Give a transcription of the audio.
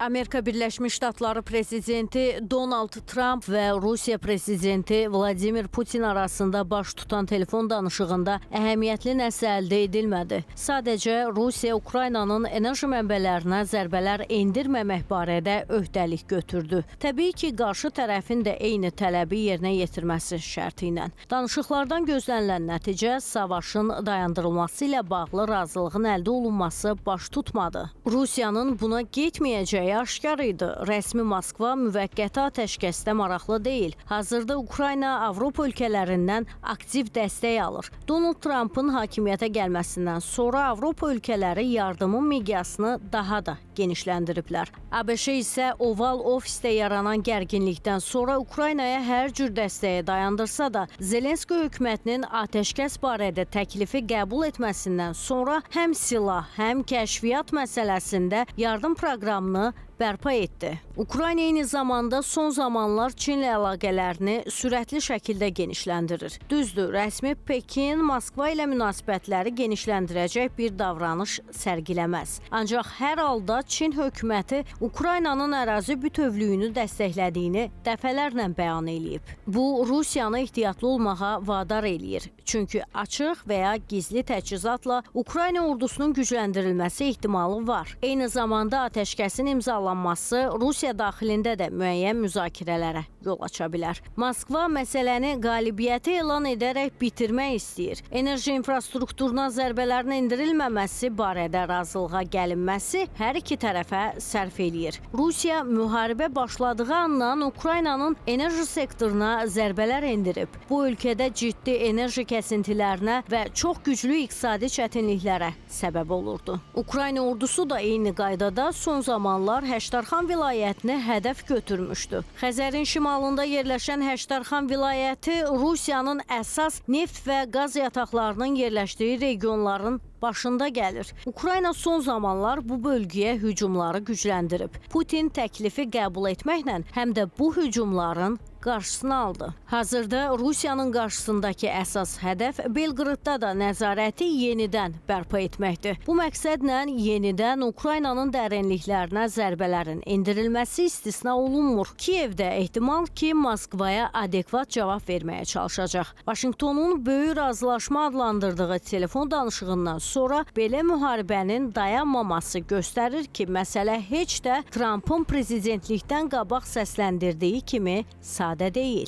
Amerika Birləşmiş Ştatları prezidenti Donald Trump və Rusiya prezidenti Vladimir Putin arasında baş tutan telefon danışığında əhəmiyyətli nəsə əldə edilmədi. Sadəcə Rusiya Ukraynanın enerji mənbələrinə zərbələr endirməmək barədə öhdəlik götürdü. Təbii ki, qarşı tərəfin də eyni tələbi yerinə yetirməsi şərti ilə. Danışıqlardan gözlənilən nəticə savaşın dayandırılması ilə bağlı razılığın əldə olunması baş tutmadı. Rusiyanın buna getməyəcəyi aşkar idi. Rəsmi Moskva müvəqqəti atəşkəsdə maraqlı deyil. Hazırda Ukrayna Avropa ölkələrindən aktiv dəstək alır. Donald Trump'ın hakimiyyətə gəlməsindən sonra Avropa ölkələri yardımın miqyasını daha da genişləndiriblər. ABŞ isə Oval Ofisdə yaranan gərginlikdən sonra Ukraynaya hər cür dəstəyi dayandırsa da, Zelenski hökumətinin atəşkəs barədə təklifi qəbul etməsindən sonra həm silah, həm kəşfiyyat məsələsində yardım proqramını bərpa etdi. Ukrayna eyni zamanda son zamanlar Çinlə əlaqələrini sürətli şəkildə genişləndirir. Düzdür, rəsmi Pekin Moskva ilə münasibətləri genişləndirəcək bir davranış sərgiləməz. Ancaq hər halda Çin hökuməti Ukraynanın ərazi bütövlüyünü dəstəklədiyini dəfələrlə bəyan eləyib. Bu, Rusiyanı ehtiyatlı olmağa vadar eləyir. Çünki açıq və ya gizli təchizatla Ukrayna ordusunun gücləndirilməsi ehtimalı var. Eyni zamanda atəşkəsin imzalanması Rusiya daxilində də müəyyən müzakirələrə yol aça bilər. Moskva məsələni qalibiyyəti elan edərək bitirmək istəyir. Enerji infrastrukturuna zərbələrin endirilməməsi barədə razılığa gəlinməsi hər iki tərəfə sərf eləyir. Rusiya müharibə başladığı andan Ukraynanın enerji sektoruna zərbələr endirib. Bu ölkədə ciddi enerji kəsintilərinə və çox güclü iqtisadi çətinliklərə səbəb olurdu. Ukrayna ordusu da eyni qaydada son zamanlar Həştərxan vilayətini hədəf götürmüşdü. Xəzərin şimalında yerləşən Həştərxan vilayəti Rusiyanın əsas neft və qaz yataqlarının yerləşdiyi regionların başında gəlir. Ukrayna son zamanlar bu bölgəyə hücumları gücləndirib. Putin təklifi qəbul etməklə həm də bu hücumların qarşısını aldı. Hazırda Rusiyanın qarşısındakı əsas hədəf Belqradda da nəzarəti yenidən bərpa etməkdir. Bu məqsədlə yenidən Ukraynanın dərinliklərinə zərbələrin endirilməsi istisna olunmur. Kiyevdə ehtimal ki, Moskvaya adekvat cavab verməyə çalışacaq. Vaşinqtonun böyük razılaşma adlandırdığı telefon danışığından sonra belə müharibənin dayanmaması göstərir ki, məsələ heç də Trump'ın prezidentlikdən qabaq səsləndirdiyi kimi sadə deyil.